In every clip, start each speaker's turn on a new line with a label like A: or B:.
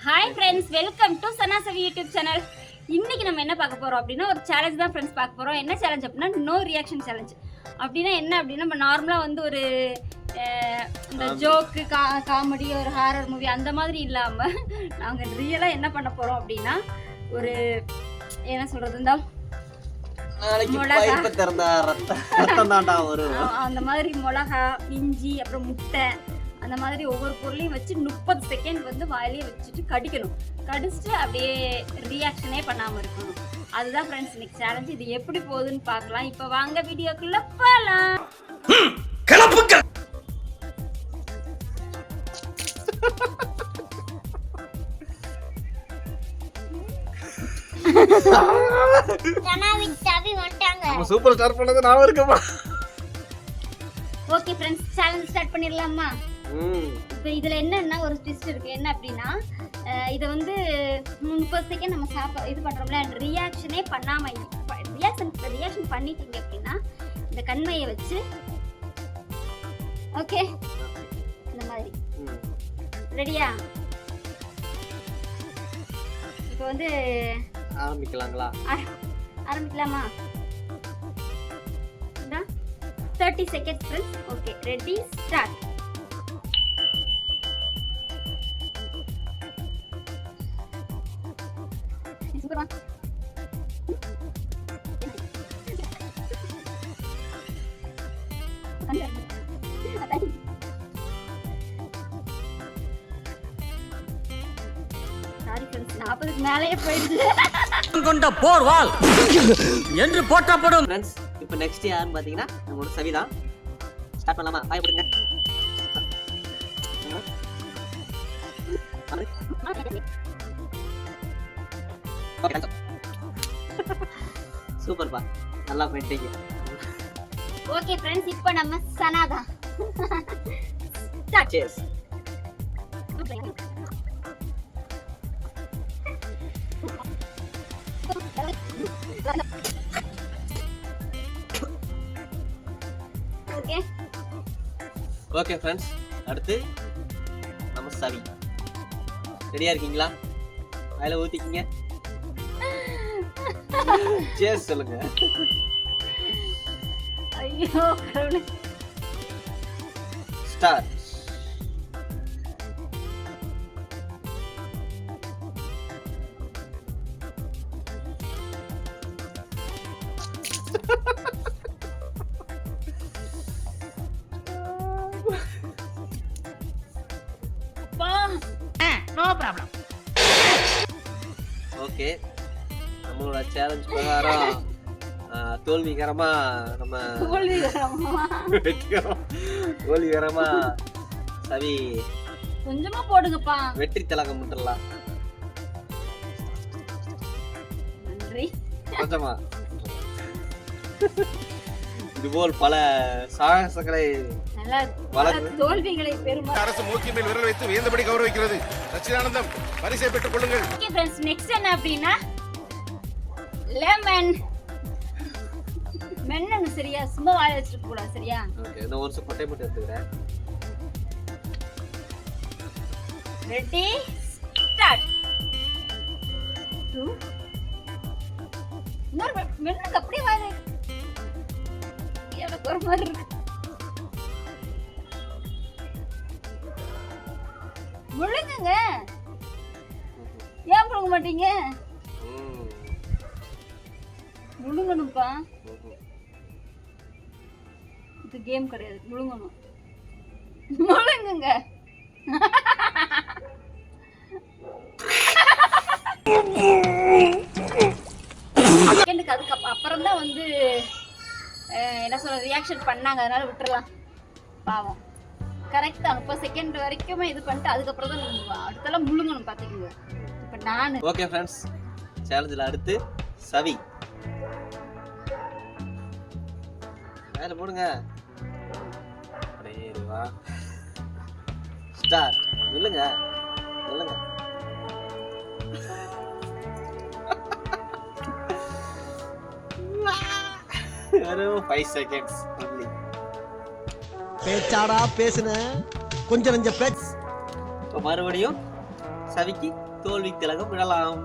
A: Hi friends, welcome to சனாசவி YouTube channel. இன்னைக்கு நம்ம என்ன பார்க்க போறோம் அப்படின்னா ஒரு சேலஞ்ச் தான் ஃப்ரெண்ட்ஸ் பார்க்க போறோம். என்ன சேலஞ்ச் அப்படின்னா நோ ரியாக்ஷன் சேலஞ்ச். அப்படின்னா என்ன அப்படின்னா நம்ம நார்மலாக வந்து ஒரு இந்த ஜோக்கு காமெடி ஒரு ஹாரர் மூவி அந்த மாதிரி இல்லாமல் நாங்கள் ரியலாக என்ன பண்ண போகிறோம் அப்படின்னா ஒரு என்ன சொல்கிறது இந்த அந்த மாதிரி மிளகா, இஞ்சி, அப்புறம் முட்டை அந்த மாதிரி ஒவ்வொரு பொருளையும் வச்சு 30 செகண்ட் வந்து வாயிலே வச்சுட்டு கடிக்கணும். கடிச்சிட்டு அப்படியே ரியாக்ஷனே பண்ணாமல் இருக்கணும். அதுதான் ஃப்ரெண்ட்ஸ் இன்னைக்கு சேலஞ்ச். இது எப்படி போகுதுன்னு பார்க்கலாம். இப்போ வாங்க வீடியோக்குள்ள போகலாம்.
B: சூப்பர் ஸ்டார் பண்ணது நான் இருக்கமா.
A: ஓகே ஃப்ரெண்ட்ஸ், சேலஞ்ச் ஸ்டார்ட் பண்ணிடலாமா? இப்போ இதில் என்னன்னா ஒரு ட்விஸ்ட் இருக்குது. என்ன அப்படின்னா இதை வந்து 30 செகண்ட் நம்ம இது பண்ணுறோம்ல, ரியாக்ஷனே பண்ணாமல் ரியாக்ஷன் பண்ணிட்டீங்க அப்படின்னா இந்த கண்மையை வச்சு ஓகே இந்த மாதிரி ரெடியா? இப்போ வந்து ஆரம்பிக்கலாமா? 30 seconds friends. Okay, ready, start. Sorry friends, 40 மேலேயே போயிடுச்சு.
C: கொண்ட போர் வாள் என்று போற்றப்படும்.
B: ஃப்ரெண்ட்ஸ், இப்போ நெக்ஸ்ட் யாருன்னு பாத்தீங்கன்னா நம்மளோட சவி தான். ஸ்டார்ட் பண்ணலாமா? பாய் போடுங்க. சூப்பர்ப்பா, நல்லா பண்ணிட்டீங்க.
A: ஓகே ஃப்ரெண்ட்ஸ், இப்போ நம்ம சனாதா ஸ்டார்ட்.
B: Cheers. ஓகே ஃப்ரெண்ட்ஸ், அடுத்து நம்ம சவி. ரெடியா இருக்கீங்களா? வாயில ஊத்திக்கிங்க. சேஸ் சொல்லுங்க.
A: ஐயோ கடவுளே.
B: ஸ்டார்ட்.
C: No problem.
B: ஓகே, நம்மளோட சேலஞ்ச் பிரகாரம் தோல்விகரமா நம்ம தோல்விகரமா சவி
A: கொஞ்சமா போடுங்கப்பா.
B: வெற்றி திலகம் முட்டலாம்.
A: நன்றி.
B: கொஞ்சமா இதுபோல் பல சாகசங்களை
A: தோல்விகளை பெறும்
D: அரசு மூக்கின் மேல் விரல் வைத்து வியந்தபடி கௌரவிக்கிறது. சச்சிதானந்தம், பரிசை பெற்றுக் கொள்ளுங்கள்.
A: ஓகே ஃப்ரெண்ட்ஸ், நெக்ஸ்ட் என்ன அப்படின்னா லெமன். மென்னு சரியா, சும்மா வாயில வச்சிருக்க கூடாது சரியா?
B: ஓகே, நான் ஒரு கொட்டை மட்டும் எடுத்துக்கிறேன்.
A: Ready, start. இன்னொரு மென்னு அப்படியே வாயில எனக்கு ஒரு மாதிரி இருக்கு. முழுங்குங்க. ஏன் முழுங்க மாட்டீங்க? முழுங்கணும்ப்பா. இது கேம் கிடையாது, முழுங்கணும். முழுங்குங்க. அதுக்கு அப்புறம் தான் வந்து என்ன சொல்ற ரியாக்ஷன் பண்ணாங்க, அதனால விட்டுறலாம். பாவம். கரெக்டா 30 செகண்ட் வரைக்குமே இது பண்ணிட்டு அதுக்கப்புறம் தான் அடுத்தெல்லாம் முழுங்கணும் பாத்தீங்க. இப்ப நானு
B: ஓகே ஃப்ரெண்ட்ஸ், சேலஞ்சில் அடுத்து சவி. மேல போடுங்க. அப்படியே வா. ஸ்டார்ட். நில்லுங்க நில்லுங்க. வெறும் 5 seconds only.
C: பேச்சாடா பேசுன கொஞ்சம் நெஞ்ச பேச்சு.
B: மறுபடியும் சவிக்கு தோல்வி திலகம் விடலாம்.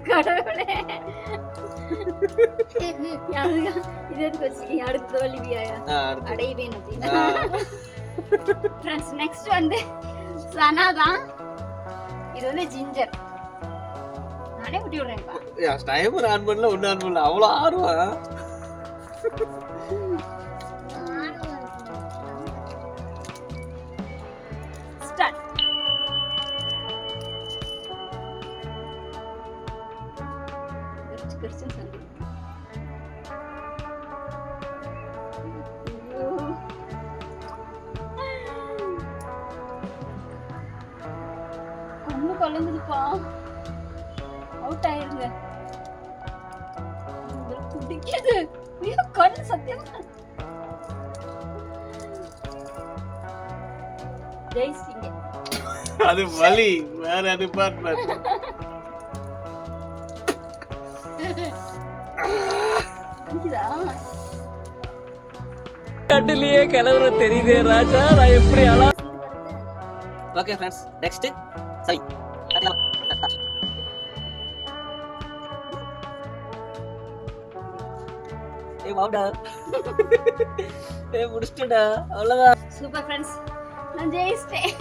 A: கடவுளே இது எதுக்கு வச்சுக்கீங்க? அடுத்த தோல்வியாயா அடைவேன் அப்படின்னா. ஃப்ரெண்ட்ஸ் நெக்ஸ்ட் வந்து சனா தான். இது வந்து ஜிஞ்சர். நானே ஊட்டி விடுறேன்ப்பா.
B: டைமர் ஆன் பண்ணல, ஒண்ணு ஆன் பண்ணல, அவ்வளவு ஆர்வம்.
A: ஸ்டார்ட். கரிச்சு சொல்லு. கண்ணு கலந்துருப்பா. அவுட் ஆயிருங்க. துடிக்குது. ஐயோ கண்ணு சத்தியமா. ஜெயிச்சிங்க.
B: அது வலி வேற டிபார்ட்மெண்ட்.
C: கண்ணிலேயே கலவர தெரியுதே ராஜா, நான் எப்படி அழா.
B: ஓகே ஃப்ரெண்ட்ஸ், நெக்ஸ்ட் சரி. ஏய் வாடா. ஏய் முடிச்சிட்டடா, அவ்வளவுதான்.
A: சூப்பர் ஃப்ரெண்ட்ஸ், நான் ஜெயிச்சிட்டேன்.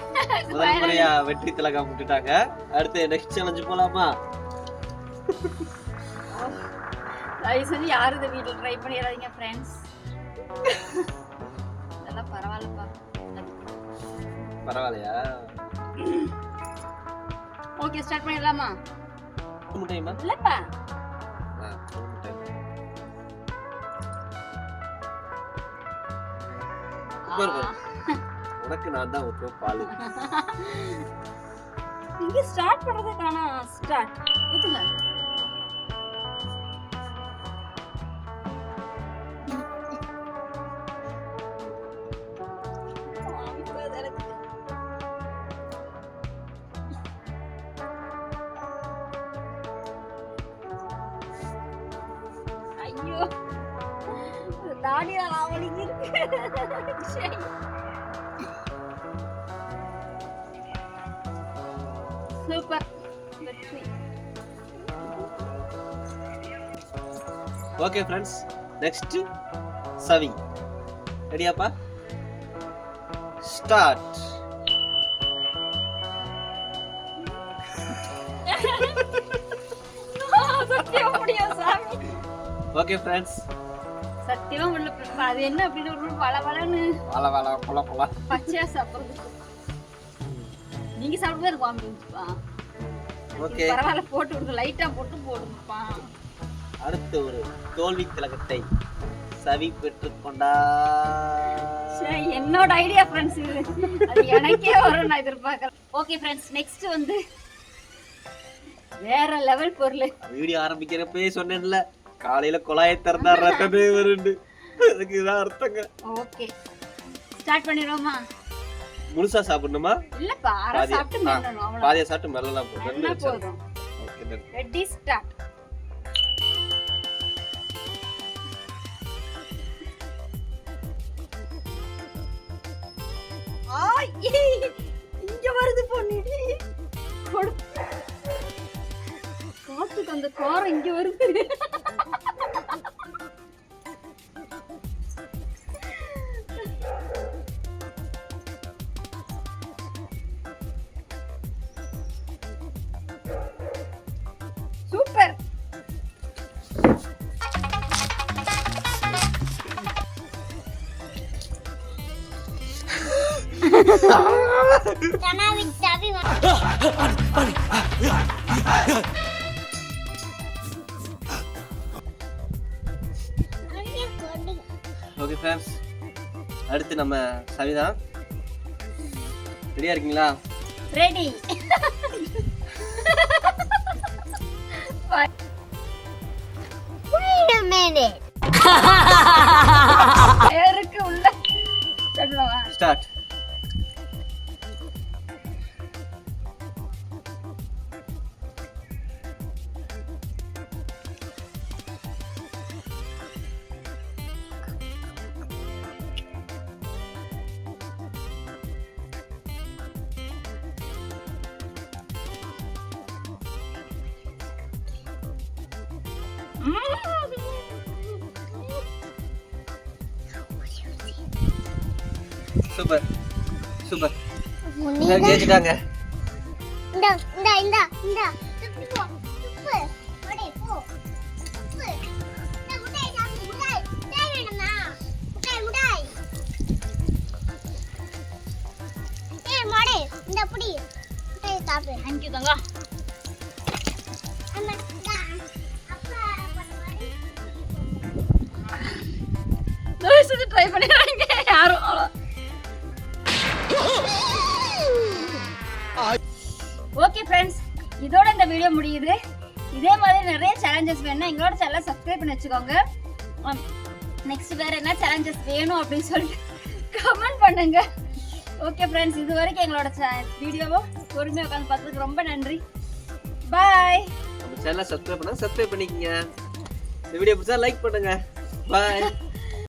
B: முதல் முறையா வெற்றி திலகம் விட்டுட்டாங்க. அடுத்து நெக்ஸ்ட் சேலஞ்ச் போலாமா?
A: தயவு செஞ்சு யாரும் இந்த வீட்டில் ட்ரை பண்ணிடாதீங்க ஃப்ரெண்ட்ஸ். இதெல்லாம் பரவாயில்லப்பா.
B: பரவாயில்லையா?
A: ஓகே ஸ்டார்ட் பண்ணிடலாமா?
B: முட்டையுமா?
A: இல்லப்பா.
B: உனக்கு நான் தான் ஊற்றுவேன் பால்.
A: இங்க ஸ்டார்ட் பண்றதுக்கான ஸ்டார்ட் ஊத்துங்க. ஐயோ தாடியா அவளுக்கு இருக்கு. சூப்பர்.
B: ஓகே ஃப்ரெண்ட்ஸ், நெக்ஸ்ட் சவி. ரெடியாப்பா? ஸ்டார்ட்.
A: சத்தியமா முடியும் சாமி.
B: ஓகே ஃப்ரெண்ட்ஸ்,
A: சத்தியமா உள்ள அது என்ன அப்படின்னு ஒரு பலபலன்னு
B: வாழ வாழ போல போல
A: பச்சையா சாப்பிடுறது. நீங்க சாப்பிடுறது எனக்கு வாங்கிப்பா.
B: ஓகே
A: பரவாயில்ல, போட்டு விடுங்க, லைட்டா போட்டு போடுங்கப்பா.
B: அடுத்து ஒரு தோல்வி திலகத்தை சவி பெற்றுக்கொண்டா.
A: சரி, என்னோட ஐடியா ஃப்ரெண்ட்ஸ் இது. அது எனக்கே வரும் நான் எதிர்பார்க்கறேன். ஓகே ஃப்ரெண்ட்ஸ், நெக்ஸ்ட் வந்து வேற லெவல் பொருள்.
B: வீடியோ ஆரம்பிக்கிறப்பே சொன்னேன்ல, காலையில குழாயை திறந்தா ரத்தமே வருண்டு. அதுக்கு இதான் அர்த்தங்க.
A: Okay start பண்ணிடுவோமா?
B: முழுசா சாப்பிடணுமா?
A: இல்லப்பா, அரை சாப்பிட்டு மெல்லணும் அவ்வளவு.
B: பாதியா சாப்பிட்டு மெல்லலாம்
A: போதும்.
B: Okay
A: ready start. இங்க வருது பொண்ணு. காத்துக்கு அந்த காரம் இங்க வருது. சூப்பர்.
B: ஓகே ஃப்ரெண்ட்ஸ், அடுத்து நம்ம சவிதா. ரெடியா இருக்கீங்களா?
A: ரெடி. Wait a minute. ஏருக்கு உள்ள சொல்லவா?
B: ஸ்டார்ட். சூப்பர் சூப்பர் ஜெயிச்சிட்டாங்க.
E: இந்த இந்த இந்த இந்த சுப்பு போ சுப்பு ஓடே போ சுப்பு இந்த முட்டை சாப்பிடு முட்டை வேணுமா முட்டை ஏய் மாடே இந்த புடி முட்டை சாப்பிடு.
A: தேங்க்யூ தங்கா.
E: அம்மா அப்பா பண்ண
A: தோசை ட்ரை பண்ணிடுறாங்க யாரும். ஓகே ஃப்ரெண்ட்ஸ், இதோட இந்த வீடியோ முடியுது. இதே மாதிரி நிறைய சேலஞ்சஸ் வேணும்னா எங்களோட சேனலை சப்ஸ்கிரைப் பண்ணி வச்சுக்கோங்க. நெக்ஸ்ட் வேற என்ன சேலஞ்சஸ் வேணும் அப்படின்னு சொல்லிட்டு கமெண்ட் பண்ணுங்க. ஓகே ஃப்ரெண்ட்ஸ், இது வரைக்கும் எங்களோட வீடியோவை பொறுமையாக உட்காந்து பார்த்ததுக்கு ரொம்ப நன்றி. பாய்.
B: நம்ம சேனலை சப்ஸ்கிரைப் பண்ணிக்கங்க. இந்த வீடியோ பிடிச்சா லைக் பண்ணுங்க. பாய்.